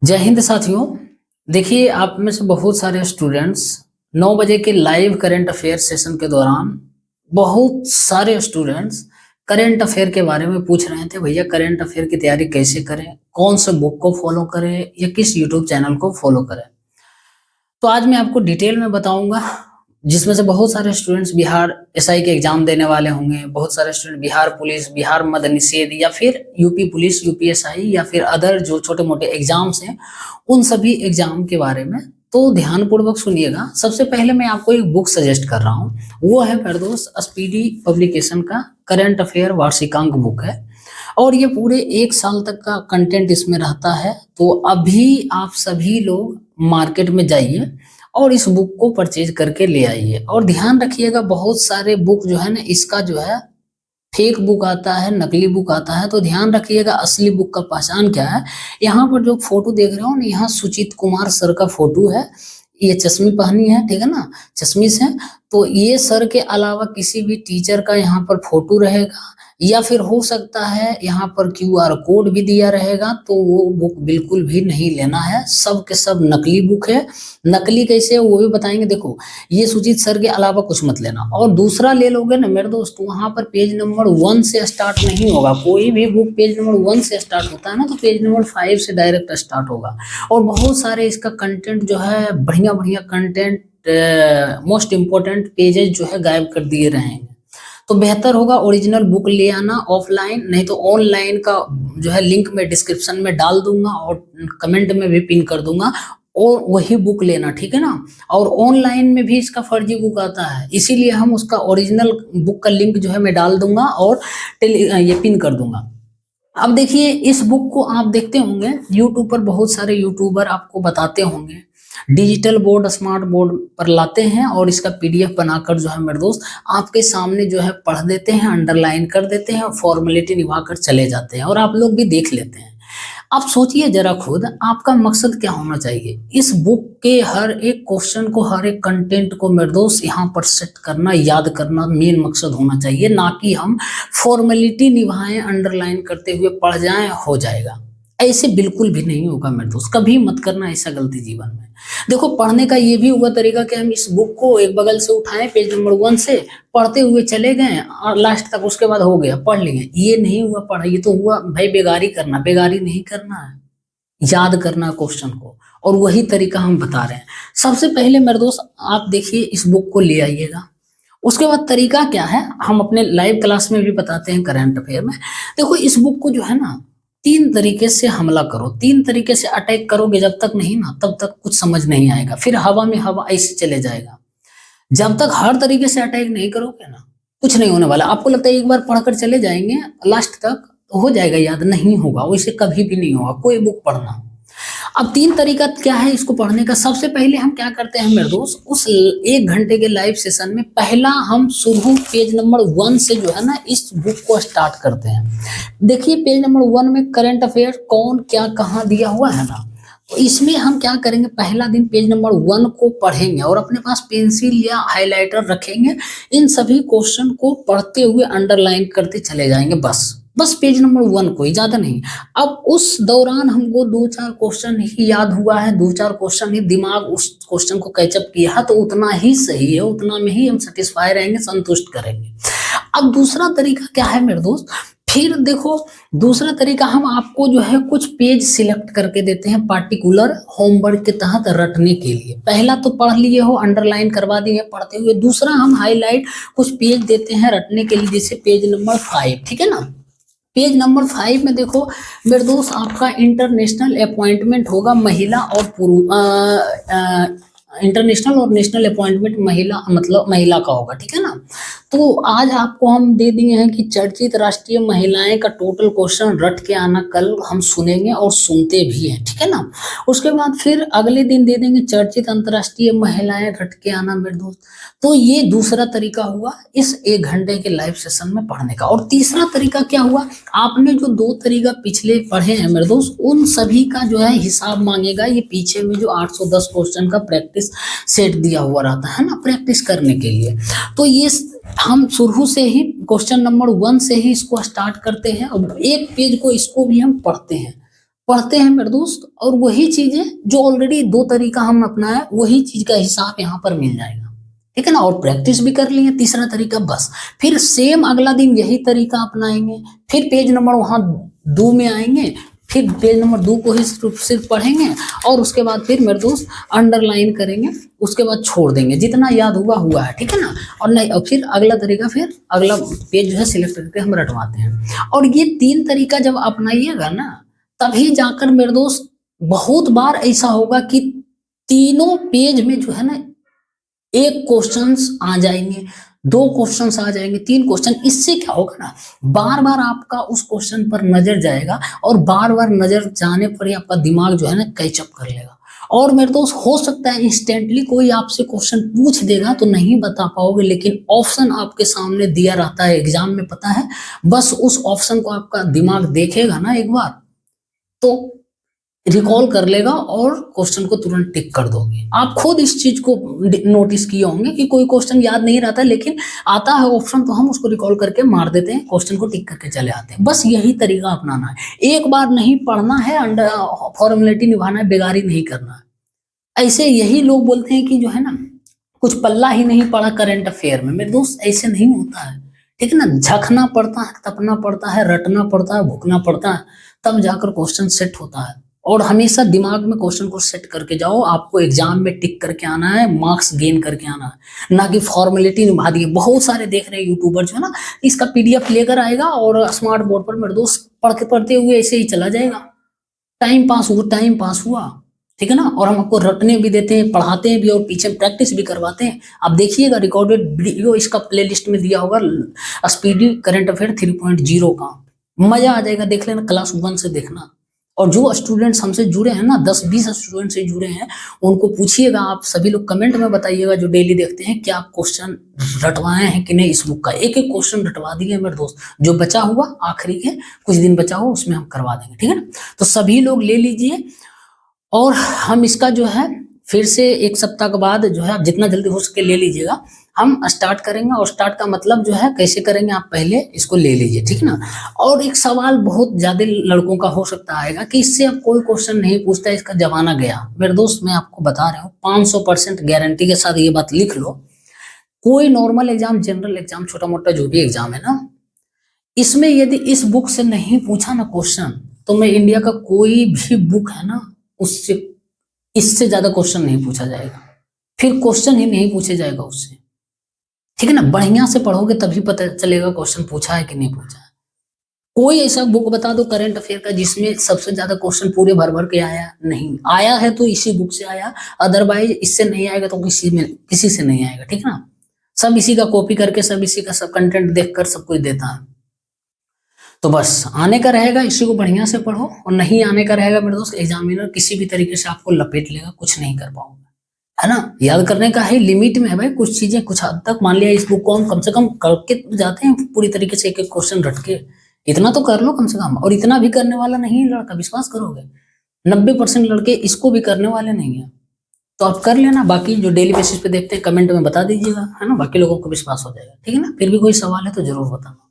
जय हिंद साथियों। देखिए, आप में से बहुत सारे स्टूडेंट्स 9 बजे के लाइव करंट अफेयर सेशन के दौरान बहुत सारे स्टूडेंट्स करंट अफेयर के बारे में पूछ रहे थे, भैया करंट अफेयर की तैयारी कैसे करें, कौन से बुक को फॉलो करें या किस यूट्यूब चैनल को फॉलो करें। तो आज मैं आपको डिटेल में बताऊंगा, जिसमें से बहुत सारे स्टूडेंट्स बिहार एसआई के एग्जाम देने वाले होंगे, बहुत सारे स्टूडेंट बिहार पुलिस, बिहार मद निषेध या फिर यूपी पुलिस, यूपीएसआई या फिर अदर जो छोटे मोटे एग्जाम्स हैं, उन सभी एग्जाम के बारे में तो ध्यानपूर्वक सुनिएगा। सबसे पहले मैं आपको एक बुक सजेस्ट कर रहा हूँ, वो है फिरदौस स्पीडी पब्लिकेशन का करंट अफेयर वार्षिकांक बुक है और ये पूरे 1 साल तक का कंटेंट इसमें रहता है। तो अभी आप सभी लोग मार्केट में जाइए और इस बुक को परचेज करके ले आइए। और ध्यान रखिएगा, बहुत सारे बुक जो है ना, इसका जो है फेक बुक आता है, नकली बुक आता है, तो ध्यान रखिएगा असली बुक का पहचान क्या है। यहाँ पर जो फोटो देख रहे हो ना, यहाँ सुचित कुमार सर का फोटो है, ये चश्मी पहनी है, ठीक है ना, चश्मिश है। तो ये सर के अलावा किसी भी टीचर का यहाँ पर फोटो रहेगा या फिर हो सकता है यहाँ पर क्यूआर कोड भी दिया रहेगा, तो वो बुक बिल्कुल भी नहीं लेना है। सब के सब नकली बुक है। नकली कैसे है वो भी बताएंगे। देखो, ये सुजीत सर के अलावा कुछ मत लेना। और दूसरा ले लोगे ना मेरे दोस्त, वहां पर पेज नंबर 1 से स्टार्ट नहीं होगा। कोई भी बुक पेज नंबर 1 से स्टार्ट होता है ना, तो पेज नंबर 5 से डायरेक्ट स्टार्ट होगा। और बहुत सारे इसका कंटेंट जो है, बढ़िया बढ़िया कंटेंट, मोस्ट इंपोर्टेंट पेजेस जो है गायब कर दिए रहेंगे। तो बेहतर होगा ओरिजिनल बुक ले आना ऑफलाइन, नहीं तो ऑनलाइन का जो है लिंक मैं डिस्क्रिप्शन में डाल दूंगा और कमेंट में भी पिन कर दूंगा, और वही बुक लेना, ठीक है ना। और ऑनलाइन में भी इसका फर्जी बुक आता है, इसीलिए हम उसका ओरिजिनल बुक का लिंक जो है मैं डाल दूंगा और ये पिन कर दूंगा। अब देखिए, इस बुक को आप देखते होंगे यूट्यूब पर, बहुत सारे यूट्यूबर आपको बताते होंगे डिजिटल बोर्ड, स्मार्ट बोर्ड पर लाते हैं और इसका पीडीएफ बनाकर जो है मेरे दोस्त आपके सामने जो है पढ़ देते हैं, अंडरलाइन कर देते हैं और फॉर्मेलिटी निभाकर चले जाते हैं और आप लोग भी देख लेते हैं। आप सोचिए जरा खुद, आपका मकसद क्या होना चाहिए। इस बुक के हर एक क्वेश्चन को, हर एक कंटेंट को मेरे दोस्त यहाँ पर सेट करना, याद करना मेन मकसद होना चाहिए, ना कि हम फॉर्मेलिटी निभाएं, अंडरलाइन करते हुए पढ़ जाएं, हो जाएगा। ऐसे बिल्कुल भी नहीं होगा मेरे दोस्त, कभी मत करना ऐसा गलती जीवन में। देखो, पढ़ने का ये भी हुआ तरीका कि हम इस बुक को एक बगल से उठाएं, पेज नंबर 1 से पढ़ते हुए चले गए और लास्ट तक, उसके बाद हो गया, पढ़ लिए। ये नहीं हुआ पढ़ा, ये तो हुआ भाई बेगारी करना। बेगारी नहीं करना है, याद करना क्वेश्चन को, और वही तरीका हम बता रहे हैं। सबसे पहले मेरे दोस्त आप देखिए, इस बुक को ले आइएगा। उसके बाद तरीका क्या है, हम अपने लाइव क्लास में भी बताते हैं करंट अफेयर में। देखो, इस बुक को जो है ना, 3 तरीके से हमला करो, 3 तरीके से अटैक करोगे जब तक नहीं ना, तब तक कुछ समझ नहीं आएगा। फिर हवा में हवा ऐसे चले जाएगा। जब तक हर तरीके से अटैक नहीं करोगे ना, कुछ नहीं होने वाला। आपको लगता है एक बार पढ़कर चले जाएंगे लास्ट तक तो हो जाएगा याद, नहीं होगा, वैसे कभी भी नहीं होगा कोई बुक पढ़ना। अब 3 तरीका क्या है इसको पढ़ने का। सबसे पहले हम क्या करते हैं मेरे दोस्त, उस 1 घंटे के लाइव सेशन में पहला हम शुरू पेज नंबर 1 से जो है ना, इस बुक को स्टार्ट करते हैं। देखिए, पेज नंबर 1 में करंट अफेयर कौन क्या कहाँ दिया हुआ है ना, तो इसमें हम क्या करेंगे, पहला दिन पेज नंबर 1 को पढ़ेंगे और अपने पास पेंसिल या हाइलाइटर रखेंगे। इन सभी क्वेश्चन को पढ़ते हुए अंडरलाइन करते चले जाएंगे, बस पेज नंबर 1 को ही, ज्यादा नहीं। अब उस दौरान हमको 2-4 क्वेश्चन ही याद हुआ है, 2-4 क्वेश्चन ही दिमाग उस क्वेश्चन को कैचअप किया है, तो उतना ही सही है, उतना में ही हम सेटिस्फाई रहेंगे, संतुष्ट करेंगे। अब दूसरा तरीका क्या है मेरे दोस्त, फिर देखो, दूसरा तरीका हम आपको जो है कुछ पेज सिलेक्ट करके देते हैं पार्टिकुलर होमवर्क के तहत रटने के लिए। पहला तो पढ़ लिए हो, अंडरलाइन करवा दिए पढ़ते हुए। दूसरा हम हाईलाइट कुछ पेज देते हैं रटने के लिए, जैसे पेज नंबर 5, ठीक है ना। पेज नंबर 5 में देखो मेरे दोस्त, आपका इंटरनेशनल अपॉइंटमेंट होगा महिला और पुरुष, इंटरनेशनल और नेशनल अपॉइंटमेंट महिला, मतलब महिला का होगा, ठीक है ना। तो आज आपको हम दे दिए हैं कि चर्चित राष्ट्रीय महिलाएं का टोटल क्वेश्चन रट के आना, कल हम सुनेंगे और सुनते भी हैं, ठीक है ना। उसके बाद फिर अगले दिन दे देंगे चर्चित अंतर्राष्ट्रीय महिलाएं रट के आना मेरे दोस्त। तो ये दूसरा तरीका हुआ इस 1 घंटे के लाइव सेशन में पढ़ने का। और तीसरा तरीका क्या हुआ, आपने जो 2 तरीका पिछले पढ़े हैं मेरे दोस्त, उन सभी का जो है हिसाब मांगेगा। ये पीछे में जो 810 क्वेश्चन का प्रैक्टिस सेट दिया हुआ रहता है ना, प्रैक्टिस करने के लिए। तो ये हम शुरू से ही क्वेश्चन नंबर 1 से ही इसको स्टार्ट करते हैं और एक पेज को इसको भी हम पढ़ते हैं। पढ़ते हैं मेरे दोस्त, और वही चीजें जो ऑलरेडी 2 तरीका हम अपनाए, वही चीज का हिसाब यहाँ पर मिल जाएगा, ठीक है ना। और प्रैक्टिस भी कर लिए तीसरा तरीका, बस फिर सेम अगला दिन यही तरीका अपनाएंगे, फिर पेज नंबर वहां 2 में आएंगे, फिर पेज नंबर 2 को ही सिर्फ पढ़ेंगे, और उसके बाद फिर मेरे दोस्त अंडरलाइन करेंगे, उसके बाद छोड़ देंगे, जितना याद हुआ हुआ है, ठीक है ना। और नहीं, और फिर अगला तरीका, फिर अगला पेज जो है सिलेक्ट करके हम रटवाते हैं। और ये 3 तरीका जब अपनाइएगा ना, तभी जाकर मेरे दोस्त बहुत बार ऐसा होगा कि तीनों पेज में जो है ना 1 क्वेश्चंस आ जाएंगे, 2 क्वेश्चंस आ जाएंगे, 3 क्वेश्चन। इससे क्या होगा ना, बार बार आपका उस क्वेश्चन पर नजर जाएगा, और बार बार नजर जाने पर ही आपका दिमाग जो है ना कैचअप कर लेगा। और मेरे दोस्त हो सकता है इंस्टेंटली कोई आपसे क्वेश्चन पूछ देगा तो नहीं बता पाओगे, लेकिन ऑप्शन आपके सामने दिया रहता है एग्जाम में, पता है, बस उस ऑप्शन को आपका दिमाग देखेगा ना एक बार, तो रिकॉल कर लेगा और क्वेश्चन को तुरंत टिक कर दोगे। आप खुद इस चीज को नोटिस किए होंगे कि कोई क्वेश्चन याद नहीं रहता, लेकिन आता है ऑप्शन तो हम उसको रिकॉल करके मार देते हैं, क्वेश्चन को टिक करके चले आते हैं। बस यही तरीका अपनाना है, एक बार नहीं पढ़ना है, अंडर फॉर्मेलिटी निभाना है, बेगारी नहीं करना है। ऐसे यही लोग बोलते हैं कि जो है ना कुछ पल्ला ही नहीं पड़ा करंट अफेयर में। मेरे दोस्त ऐसे नहीं होता है, ठीक है ना। झकना पड़ता है, तपना पड़ता है, रटना पड़ता है, भुकना पड़ता है, तब जाकर क्वेश्चन सेट होता है। और हमेशा दिमाग में क्वेश्चन को सेट करके जाओ, आपको एग्जाम में टिक करके आना है, मार्क्स गेन करके आना है, ना कि फॉर्मेलिटी निभा दी। बहुत सारे देख रहे हैं यूट्यूबर जो है ना, इसका पीडीएफ लेकर आएगा और स्मार्ट बोर्ड पर मेरे दोस्त पढ़ते हुए ऐसे ही चला जाएगा। टाइम पास हुआ, ठीक है ना। और हम आपको रटने भी देते हैं, पढ़ाते हैं भी, और पीछे प्रैक्टिस भी करवाते हैं। आप देखिएगा रिकॉर्डेड वीडियो इसका प्लेलिस्ट में दिया होगा, स्पीडी करंट अफेयर 3.0 का, मजा आ जाएगा, देख लेना, क्लास 1 से देखना। और जो स्टूडेंट्स हमसे जुड़े हैं ना, 10-20 स्टूडेंट से जुड़े हैं, उनको पूछिएगा, आप सभी लोग कमेंट में बताइएगा जो डेली देखते हैं, क्या क्वेश्चन रटवाए हैं कि नहीं इस बुक का। एक एक क्वेश्चन रटवा दिए मेरे दोस्त, जो बचा हुआ आखिरी के कुछ दिन बचा हुआ उसमें हम करवा देंगे, ठीक है ना। तो सभी लोग ले लीजिए, और हम इसका जो है फिर से 1 सप्ताह के बाद जो है, आप जितना जल्दी हो सके ले लीजिएगा, हम स्टार्ट करेंगे। और स्टार्ट का मतलब जो है कैसे करेंगे, आप पहले इसको ले लीजिए, ठीक है ना। और एक सवाल बहुत ज्यादा लड़कों का हो सकता आएगा कि इससे अब कोई क्वेश्चन नहीं पूछता, इसका जमाना गया। मेरे दोस्त मैं आपको बता रहा हूँ 500% गारंटी के साथ ये बात लिख लो, कोई नॉर्मल एग्जाम, जनरल एग्जाम, छोटा मोटा जो भी एग्जाम है ना, इसमें यदि इस बुक से नहीं पूछा ना क्वेश्चन, तो मैं इंडिया का कोई भी बुक है ना, उससे इससे ज्यादा क्वेश्चन नहीं पूछा जाएगा, फिर क्वेश्चन ही नहीं पूछे जाएगा उससे, ठीक है ना। बढ़िया से पढ़ोगे तभी पता चलेगा क्वेश्चन पूछा है कि नहीं पूछा है। कोई ऐसा बुक बता दो करंट अफेयर का जिसमें सबसे ज्यादा क्वेश्चन पूरे भर भर के आया, नहीं आया है तो इसी बुक से आया, अदरवाइज इससे नहीं आएगा तो किसी से नहीं आएगा, ठीक है ना। सब इसी का कॉपी करके, सब इसी का सब कंटेंट देखकर सब कुछ देता है। तो बस आने का रहेगा, इसी को बढ़िया से पढ़ो, और नहीं आने का रहेगा मेरे दोस्त, एग्जामिनर किसी भी तरीके से आपको लपेट लेगा, कुछ नहीं कर पाओगे, है ना। याद करने का है, लिमिट में है भाई, कुछ चीजें कुछ हद तक, मान लिया इस बुक को हम कम से कम करके जाते हैं पूरी तरीके से, एक एक क्वेश्चन रट के, इतना तो कर लो कम से कम। और इतना भी करने वाला नहीं है लड़का, विश्वास करोगे 90% लड़के इसको भी करने वाले नहीं है। तो आप कर लेना, बाकी जो डेली बेसिस पे देखते हैं कमेंट में बता दीजिएगा, है ना, बाकी लोगों को विश्वास हो जाएगा, ठीक है ना। फिर भी कोई सवाल है तो जरूर बताना।